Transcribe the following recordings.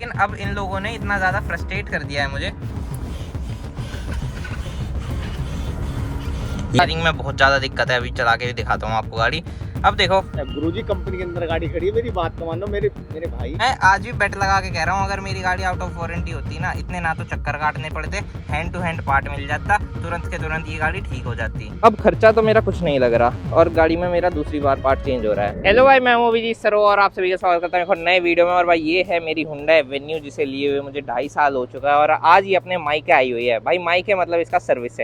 लेकिन अब इन लोगों ने इतना ज़्यादा फ्रस्ट्रेट कर दिया है मुझे। स्टीयरिंग में बहुत ज़्यादा दिक्कत है, अभी चला के भी दिखाता हूँ आपको गाड़ी। अब देखो गुरुजी कंपनी के अंदर गाड़ी खड़ी है, मेरी बात तो मानो मेरे भाई। मैं आज भी बेट लगा के कह रहा हूँ, अगर मेरी गाड़ी आउट ऑफ वारंटी होती ना, इतने ना तो चक्कर काटने पड़ते, हैंड टू हैंड पार्ट मिल जाता, तुरंत के तुरंत ये गाड़ी ठीक हो जाती। अब खर्चा तो मेरा कुछ नहीं लग रहा और गाड़ी में मेरा दूसरी बार पार्ट चेंज हो रहा है। हेलो भाई, मैं हूँ अभिजीत सरो और आप सभी का स्वागत करता हूँ एक नए वीडियो में। और भाई ये है मेरी हुंडई एवेन्यू, जिसे लिए हुए मुझे 2.5 साल हो चुका है और आज ये अपने मायके आई हुई है। भाई मायके मतलब इसका सर्विस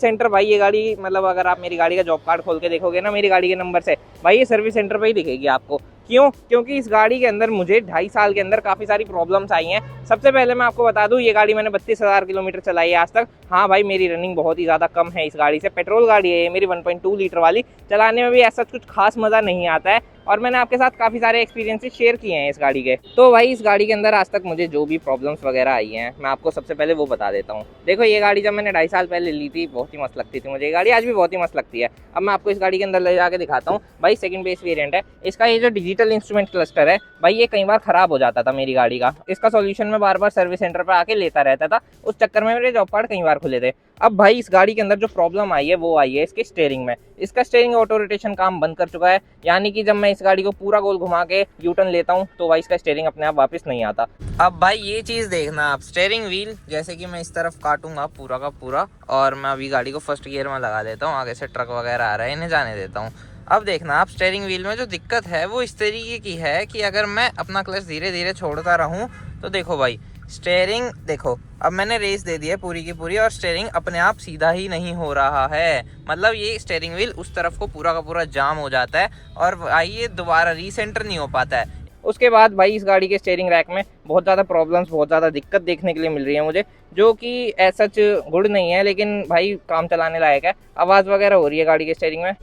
सेंटर भाई। ये गाड़ी मतलब अगर आप मेरी गाड़ी का जॉब कार्ड खोल के देखोगे ना, मेरी गाड़ी के नंबर से, भाई ये सर्विस सेंटर पे ही दिखेगी आपको। क्यों? क्योंकि इस गाड़ी के अंदर मुझे 2.5 साल के अंदर काफ़ी सारी प्रॉब्लम्स आई हैं। सबसे पहले मैं आपको बता दूं, ये गाड़ी मैंने 32,000 किलोमीटर चलाई है आज तक। हाँ भाई, मेरी रनिंग बहुत ही ज़्यादा कम है इस गाड़ी से। पेट्रोल गाड़ी है ये मेरी 1.2 लीटर वाली। चलाने में भी ऐसा कुछ खास मज़ा नहीं आता है और मैंने आपके साथ काफ़ी सारे एक्सपीरियंसेस शेयर किए हैं इस गाड़ी के। तो भाई इस गाड़ी के अंदर आज तक मुझे जो भी प्रॉब्लम्स वगैरह आई हैं, मैं आपको सबसे पहले वो बता देता हूँ। देखो, ये गाड़ी जब मैंने 2.5 साल पहले ली थी, बहुत ही मस्त लगती थी मुझे ये गाड़ी, आज भी बहुत ही मस्त लगती है। अब मैं आपको इस गाड़ी के अंदर ले जाके दिखाता हूँ। भाई सेकंड बेस वेरिएंट है इसका। ये जो डिजिटल इंस्ट्रूमेंट क्लस्टर है भाई, ये कई बार खराब हो जाता था मेरी गाड़ी का। इसका सॉल्यूशन मैं बार बार सर्विस सेंटर पर आके लेता रहता था, उस चक्कर में मेरे जॉब कार्ड कई बार खुले थे। अब भाई इस गाड़ी के अंदर जो प्रॉब्लम आई है वो आई है इसके स्टीयरिंग में। इसका स्टीयरिंग ऑटो रोटेशन काम बंद कर चुका है, यानी कि जब मैं इस गाड़ी को पूरा गोल घुमा के यू टर्न लेता हूँ तो भाई इसका स्टीयरिंग अपने आप वापस नहीं आता। अब भाई ये चीज़ देखना आप, स्टीयरिंग व्हील जैसे कि मैं इस तरफ काटूंगा पूरा का पूरा और मैं अभी गाड़ी को फर्स्ट गियर में लगा देता हूँ, आगे से ट्रक वगैरह आ रहा है इन्हें जाने देता हूँ। अब देखना आप, स्टीयरिंग व्हील में जो दिक्कत है वो इस तरीके की है कि अगर मैं अपना क्लच धीरे धीरे छोड़ता रहूं तो देखो भाई स्टीयरिंग, देखो अब मैंने रेस दे दी है पूरी की पूरी और स्टीयरिंग अपने आप सीधा ही नहीं हो रहा है। मतलब ये स्टीयरिंग व्हील उस तरफ को पूरा का पूरा जाम हो जाता है और भाई ये दोबारा रीसेंटर नहीं हो पाता है। उसके बाद भाई इस गाड़ी के स्टीयरिंग रैक में बहुत ज़्यादा प्रॉब्लम्स, बहुत ज़्यादा दिक्कत देखने के लिए मिल रही है मुझे, जो कि ऐसा गुड नहीं है, लेकिन भाई काम चलाने लायक है। आवाज़ वगैरह हो रही है गाड़ी के स्टीयरिंग में।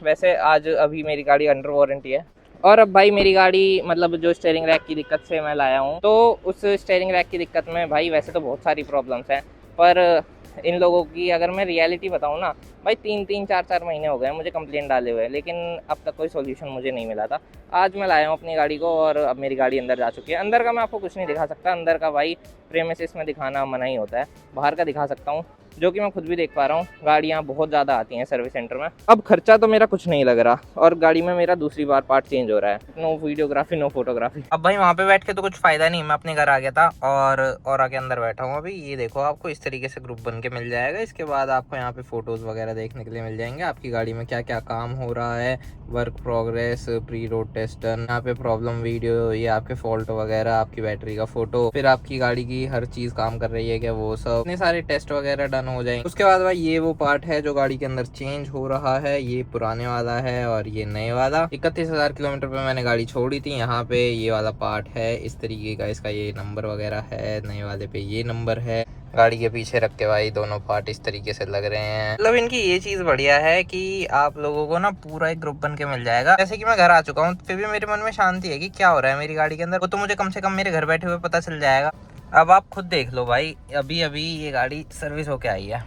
वैसे आज अभी मेरी गाड़ी अंडर वारंटी है और अब भाई मेरी गाड़ी मतलब जो स्टीयरिंग रैक की दिक्कत से मैं लाया हूँ, तो उस स्टीयरिंग रैक की दिक्कत में भाई वैसे तो बहुत सारी प्रॉब्लम्स हैं, पर इन लोगों की अगर मैं रियलिटी बताऊँ ना भाई, 3-4 महीने हो गए मुझे कंप्लेंट डाले हुए, लेकिन अब तक कोई सोल्यूशन मुझे नहीं मिला था। आज मैं लाया हूँ अपनी गाड़ी को और अब मेरी गाड़ी अंदर जा चुकी है। अंदर का मैं आपको कुछ नहीं दिखा सकता, अंदर का भाई प्रेमिसेस में दिखाना मना ही होता है। बाहर का दिखा सकता हूँ, जो कि मैं खुद भी देख पा रहा हूँ। गाड़ियाँ बहुत ज़्यादा आती हैं सर्विस सेंटर में। अब खर्चा तो मेरा कुछ नहीं लग रहा और गाड़ी में मेरा दूसरी बार पार्ट चेंज हो रहा है। No videography no photography. अब भाई वहाँ पे बैठ के तो कुछ फायदा नहीं, मैं अपने घर आ गया था और आके अंदर बैठा हूँ अभी। ये देखो, आपको इस तरीके से ग्रुप बन के मिल जाएगा। इसके बाद आपको यहाँ पे फोटोज वगैरह देखने के लिए मिल जाएंगे, आपकी गाड़ी में क्या क्या काम हो रहा है, work progress, pre road test, यहाँ पे प्रॉब्लम वीडियो, ये आपके फॉल्ट वगैरह, आपकी बैटरी का फोटो, फिर आपकी गाड़ी की हर चीज काम कर रही है क्या, वो सब इतने सारे टेस्ट वगैरह डन हो जाएंगे। उसके बाद भाई ये वो पार्ट है जो गाड़ी के अंदर चेंज हो रहा है, ये पुराने वाला है और ये नए वाला। 31,000 किलोमीटर पे मैंने गाड़ी छोड़ी थी। यहाँ पे ये वाला पार्ट है इस तरीके का, इसका ये नंबर वगैरह है, नए वाले पे ये नंबर है। गाड़ी के पीछे रख के भाई दोनों पार्ट इस तरीके से लग रहे हैं। मतलब इनकी ये चीज बढ़िया है कि आप लोगों को ना पूरा एक ग्रुप बन के मिल जाएगा। जैसे कि मैं घर आ चुका हूँ, फिर भी मेरे मन में शांति है कि क्या हो रहा है मेरी गाड़ी के अंदर, वो तो मुझे कम से कम मेरे घर बैठे हुए पता चल जाएगा। अब आप खुद देख लो भाई, अभी अभी ये गाड़ी सर्विस होके आई है।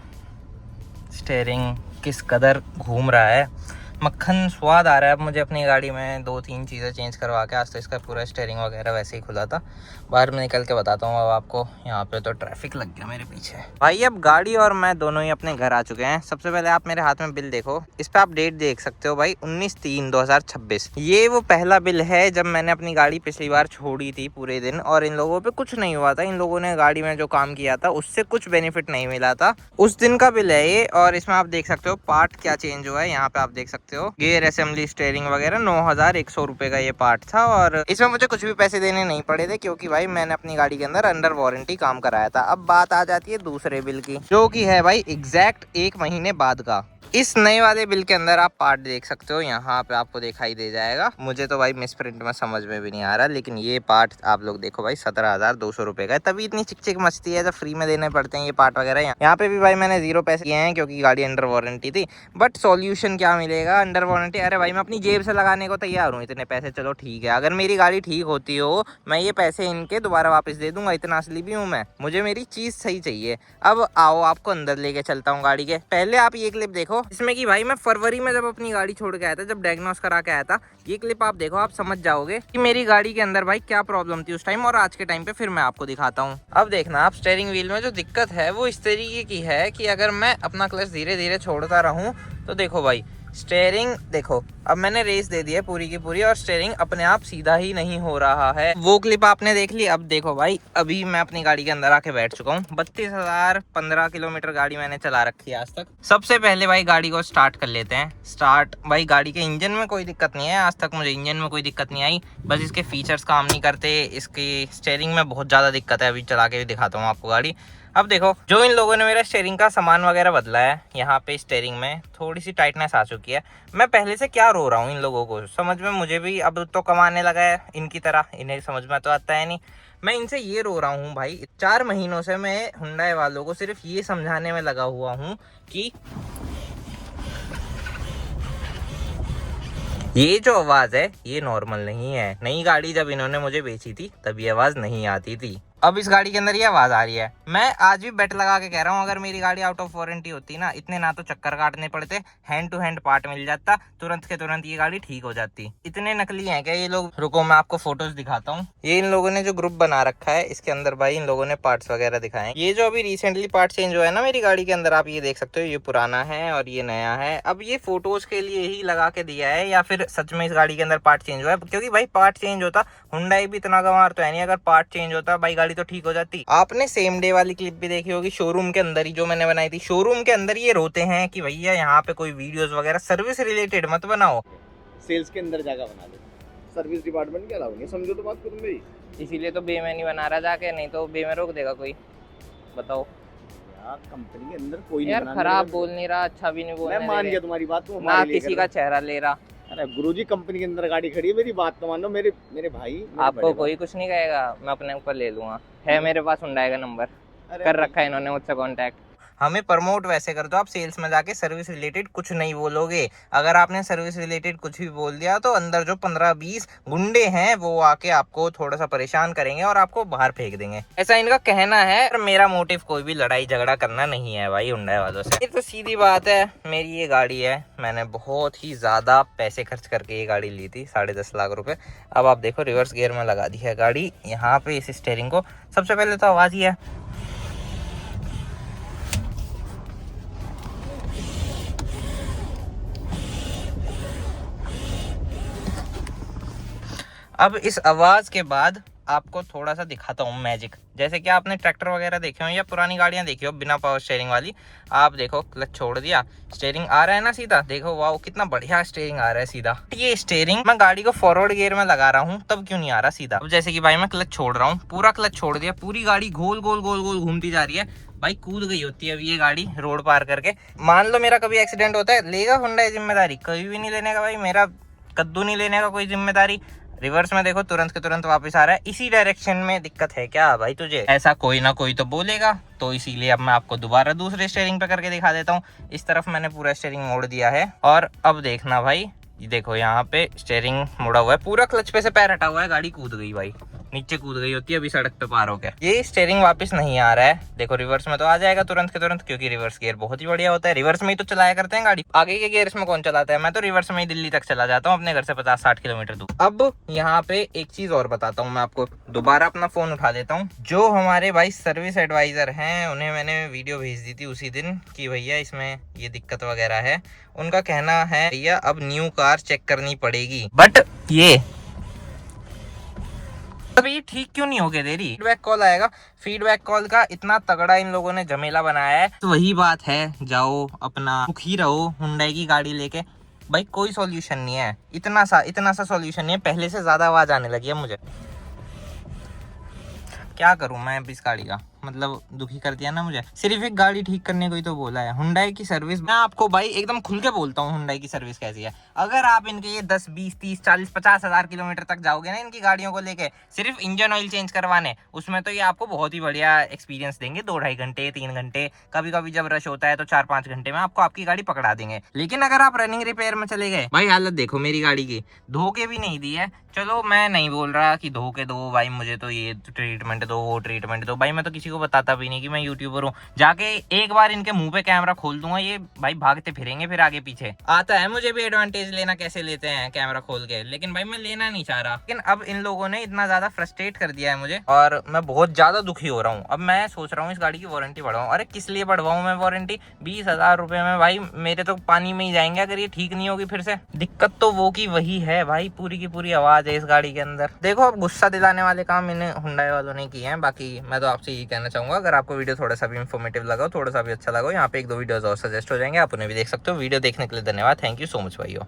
स्टीयरिंग किस कदर घूम रहा है, मक्खन स्वाद आ रहा है अब मुझे अपनी गाड़ी में। 2-3 चीज़ें चेंज करवा के, आज तो इसका पूरा स्टीयरिंग वगैरह वैसे ही खुला था। बाहर में निकल के बताता हूँ अब आपको। यहाँ पे तो ट्रैफिक लग गया मेरे पीछे। भाई अब गाड़ी और मैं दोनों ही अपने घर आ चुके हैं। सबसे पहले आप मेरे हाथ में बिल देखो, इस पे आप डेट देख सकते हो भाई, 19/3/2026। ये वो पहला बिल है जब मैंने अपनी गाड़ी पिछली बार छोड़ी थी पूरे दिन और इन लोगों पे कुछ नहीं हुआ था। इन लोगों ने गाड़ी में जो काम किया था उससे कुछ बेनिफिट नहीं मिला था, उस दिन का बिल है ये। और इसमें आप देख सकते हो पार्ट क्या चेंज हुआ है, यहाँ पे आप देख सकते हो गियर असेंबली, स्टीयरिंग वगैरह। 9,100 रुपए का ये पार्ट था और इसमें मुझे कुछ भी पैसे देने नहीं पड़े थे, क्योंकि भाई मैंने अपनी गाड़ी के अंदर अंडर वारंटी काम कराया था। अब बात आ जाती है दूसरे बिल की, जो कि है भाई एग्जैक्ट 1 महीने बाद का। इस नए वाले बिल के अंदर आप पार्ट देख सकते हो, यहाँ पे आपको दिखाई दे जाएगा। मुझे तो भाई मिस प्रिंट में समझ में भी नहीं आ रहा, लेकिन ये पार्ट आप लोग देखो भाई 17,200 रुपए का है। तभी इतनी चिक चिक मचती है जब फ्री में देने पड़ते हैं ये पार्ट वगैरह। यहाँ पे भी भाई मैंने 0 पैसे किए हैं क्योंकि गाड़ी अंडर वारंटी थी। बट सॉल्यूशन क्या मिलेगा अंडर वारंटी? अरे भाई मैं अपनी जेब से लगाने को तैयार हूँ इतने पैसे, चलो ठीक है। अगर मेरी गाड़ी ठीक होती हो मैं ये पैसे इनके दोबारा वापस दे दूंगा, इतना असली भी हूँ मैं। मुझे मेरी चीज सही चाहिए। अब आओ आपको अंदर लेके चलता हूँ गाड़ी के। पहले आप ये क्लिप देखो इसमें कि भाई मैं फरवरी में जब अपनी गाड़ी छोड़ के आया था, जब डायग्नोस करा के आया था, ये क्लिप आप देखो, आप समझ जाओगे कि मेरी गाड़ी के अंदर भाई क्या प्रॉब्लम थी उस टाइम और आज के टाइम पे। फिर मैं आपको दिखाता हूँ। अब देखना आप, स्टीयरिंग व्हील में जो दिक्कत है वो इस तरीके की है कि अगर मैं अपना क्लच धीरे धीरे छोड़ता रहूं तो देखो भाई स्टीयरिंग देखो, अब मैंने रेस दे दी है पूरी की पूरी और स्टीयरिंग अपने आप सीधा ही नहीं हो रहा है। वो क्लिप आपने देख ली। अब देखो भाई अभी मैं अपनी गाड़ी के अंदर आके बैठ चुका हूँ। 32,015 किलोमीटर गाड़ी मैंने चला रखी है आज तक। सबसे पहले भाई गाड़ी को स्टार्ट कर लेते हैं। स्टार्ट भाई, गाड़ी के इंजन में कोई दिक्कत नहीं है, आज तक मुझे इंजन में कोई दिक्कत नहीं आई। बस इसके फीचर्स काम नहीं करते, इसकी स्टीयरिंग में बहुत ज़्यादा दिक्कत है। अभी चला के भी दिखाता हूँ आपको गाड़ी। अब देखो जो इन लोगों ने मेरा स्टीयरिंग का सामान वगैरह बदला है, यहाँ पे स्टीयरिंग में थोड़ी सी टाइटनेस आ चुकी है। मैं पहले से क्या रो रहा हूँ इन लोगों को समझ में मुझे भी अब तो कमाने लगा है इनकी तरह, इन्हें समझ में तो आता है नहीं। मैं इनसे ये रो रहा हूँ भाई, 4 महीनों से मैं हुंडई वालों को सिर्फ ये समझाने में लगा हुआ हूँ कि ये जो आवाज़ है ये नॉर्मल नहीं है। नई गाड़ी जब इन्होंने मुझे बेची थी तब ये आवाज़ नहीं आती थी। अब इस गाड़ी के अंदर ये आवाज़ आ रही है। मैं आज भी बेट लगा के कह रहा हूँ अगर मेरी गाड़ी आउट ऑफ वारंटी होती ना, इतने ना तो चक्कर काटने पड़ते, हैंड टू हैंड पार्ट मिल जाता, तुरंत के तुरंत ये गाड़ी ठीक हो जाती। इतने नकली हैं क्या ये लोग? रुको मैं आपको फोटोज दिखाता हूँ। ये इन लोगों ने जो ग्रुप बना रखा है इसके अंदर भाई इन लोगों ने पार्ट्स वगैरह दिखाए। ये जो अभी रिसेंटली पार्ट चेंज हुआ है ना मेरी गाड़ी के अंदर, आप ये देख सकते हो, ये पुराना है और ये नया है। अब ये फोटोज के लिए ही लगा के दिया है या फिर सच में इस गाड़ी के अंदर पार्ट चेंज हुआ है? क्योंकि भाई पार्ट चेंज होता, हुंडई भी इतना गंवार तो है नहीं, अगर पार्ट चेंज होता भाई गाड़ी तो ठीक हो जाती। आपने सेम डे वाली क्लिप भी देखी होगी शोरूम के अंदर ही जो मैंने बनाई थी। शोरूम के अंदर ये रोते हैं कि भैया यहाँ पे कोई वीडियोस वगैरह सर्विस रिलेटेड मत बनाओ, सेल्स के अंदर जगह बना दो, सर्विस डिपार्टमेंट के अलावा नहीं। समझो तो बात करूँ मेरी, इसीलिए तो बे में नहीं बना रहा जाके, नहीं तो बे में रोक देगा कोई। बताओ यार कंपनी के अंदर कोई यार, नहीं खराब बोल नहीं रहा, अच्छा भी नहीं बोल मैं रहा, मान गया तुम्हारी बात, तुम ना हमारे लिए किसी कर का चेहरा ले रहा। अरे गुरुजी कंपनी के अंदर गाड़ी खड़ी है, मेरी बात तो मान लो। मेरे भाई, मेरे आपको बड़े कोई कुछ नहीं कहेगा, मैं अपने ऊपर ले लूंगा। है मेरे पास हुंडई का नंबर, अरे कर रखा है इन्होंने मुझसे कांटेक्ट। हमें प्रमोट वैसे कर दो, आप सेल्स में जाके सर्विस रिलेटेड कुछ नहीं बोलोगे। अगर आपने सर्विस रिलेटेड कुछ भी बोल दिया तो अंदर जो 15-20 गुंडे हैं वो आके आपको थोड़ा सा परेशान करेंगे और आपको बाहर फेंक देंगे, ऐसा इनका कहना है। और मेरा मोटिव कोई भी लड़ाई झगड़ा करना नहीं है भाई हुंडई वालों से। ये तो सीधी बात है, मेरी ये गाड़ी है, मैंने बहुत ही ज्यादा पैसे खर्च करके ये गाड़ी ली थी, 10.5 लाख रुपए। अब आप देखो रिवर्स गियर में लगा दी है गाड़ी यहाँ पे इस स्टीयरिंग को। सबसे पहले तो आवाज ही है। अब इस आवाज के बाद आपको थोड़ा सा दिखाता हूँ मैजिक। जैसे कि आपने ट्रैक्टर वगैरह देखे हो या पुरानी गाड़ियां देखी हो बिना पावर स्टीयरिंग वाली, आप देखो क्लच छोड़ दिया, स्टीयरिंग आ रहा है ना सीधा, देखो वाह कितना बढ़िया स्टीयरिंग आ रहा है सीधा। ये स्टीयरिंग मैं गाड़ी को फॉरवर्ड गियर में लगा रहा हूँ तब क्यों नहीं आ रहा सीधा? अब जैसे कि भाई मैं क्लच छोड़ रहा हूँ, पूरा क्लच छोड़ दिया, पूरी गाड़ी गोल गोल गोल गोल घूमती जा रही है। भाई कूद गई होती है अभी ये गाड़ी रोड पार करके। मान लो मेरा कभी एक्सीडेंट होता है, लेगा हुंडई जिम्मेदारी? कभी भी नहीं लेने का भाई, मेरा कद्दू नहीं लेने का कोई जिम्मेदारी। रिवर्स में देखो तुरंत के तुरंत वापस आ रहा है। इसी डायरेक्शन में दिक्कत है क्या भाई तुझे? ऐसा कोई ना कोई तो बोलेगा, तो इसीलिए अब मैं आपको दोबारा दूसरे स्टीयरिंग पे करके दिखा देता हूँ। इस तरफ मैंने पूरा स्टीयरिंग मोड़ दिया है और अब देखना भाई, देखो यहाँ पे स्टीयरिंग मुड़ा हुआ है, पूरा क्लच पे से पैर हटा हुआ है, गाड़ी कूद गई भाई, नीचे कूद गई होती है अभी सड़क पे पार हो गया। ये स्टीयरिंग वापस नहीं आ रहा है, देखो रिवर्स में तो आ जाएगा तुरंत के तुरंत, क्योंकि रिवर्स गियर बहुत ही बढ़िया होता है। रिवर्स में ही तो चलाया करते हैं गाड़ी, आगे के गियर में कौन चलाता है? मैं तो रिवर्स में ही दिल्ली तक चला जाता हूँ अपने घर से 50-60 किलोमीटर दूर। अब यहाँ पे एक चीज और बताता हूँ मैं आपको, दोबारा अपना फोन उठा लेता हूँ। जो हमारे भाई सर्विस एडवाइजर हैं उन्हें मैंने वीडियो भेज दी थी उसी दिन कि भैया इसमें ये दिक्कत वगैरह है। उनका कहना है भैया अब न्यू कार चेक करनी पड़ेगी, बट ये अब ये ठीक क्यों नहीं हो गया देरी? फीडबैक कॉल आएगा, फीडबैक कॉल का इतना तगड़ा इन लोगों ने झमेला बनाया है। तो वही बात है, जाओ अपना सुखी रहो हुंडई की गाड़ी लेके। भाई कोई सॉल्यूशन नहीं है, इतना सा सॉल्यूशन नहीं है, पहले से ज्यादा आवाज आने लगी है मुझे। क्या करूं मैं अब इस गाड़ी का? मतलब दुखी कर दिया ना मुझे। सिर्फ एक गाड़ी ठीक करने को ही तो बोला है। हुंडई की सर्विस, मैं आपको भाई एकदम खुल के बोलता हूँ हुंडई की सर्विस कैसी है। अगर आप इनके ये 10 20 30 40 50 हजार किलोमीटर तक जाओगे ना इनकी गाड़ियों को लेके, सिर्फ इंजन ऑयल चेंज करवाने, उसमें तो ये आपको बहुत ही बढ़िया एक्सपीरियंस देंगे। 2-2.5 घंटे 3 घंटे, कभी कभी जब रश होता है तो 4-5 घंटे में आपको आपकी गाड़ी पकड़ा देंगे। लेकिन अगर आप रनिंग रिपेयर में चले गए, भाई हालत देखो मेरी गाड़ी की, धोखे भी नहीं दी है। चलो मैं नहीं बोल रहा कि धोखे दो भाई, मुझे तो ये ट्रीटमेंट दो वो ट्रीटमेंट दो, भाई मैं तो किसी को बताता भी नहीं कि मैं यूट्यूबर हूँ। जाके एक बार इनके मुंह पे कैमरा खोल दूंगा, ये भाई भागते फिरेंगे फिर आगे पीछे। आता है मुझे भी एडवांटेज लेना कैसे लेते हैं कैमरा खोल के, लेकिन भाई मैं लेना नहीं चाह रहा। लेकिन अब इन लोगों ने इतना ज्यादा फ्रस्ट्रेट कर दिया है मुझे और मैं बहुत ज्यादा दुखी हो रहा हूँ। अब मैं सोच रहा हूँ इस गाड़ी की वारंटी बढ़वाऊँ। अरे किस लिए बढ़वाऊँ मैं वारंटी? 20,000 रुपए में भाई मेरे तो पानी में ही जाएंगे अगर ये ठीक नहीं होगी फिर से। दिक्कत तो वो की वही है भाई, पूरी की पूरी आवाज है इस गाड़ी के अंदर। देखो अब गुस्सा दिलाने वाले काम इन्हें हुंडई वालों ने किए हैं। बाकी मैं तो आपसे यही कहना चाहूंगा, अगर आपको वीडियो थोड़ा सा भी इन्फॉर्मेटिव लगा, थोड़ा सा भी अच्छा लगा, यहाँ पे 1-2 वीडियोस और सजेस्ट हो जाएंगे, आप उन्हें भी देख सकते हो। वीडियो देखने के लिए धन्यवाद। थैंक यू सो मच भाइयों।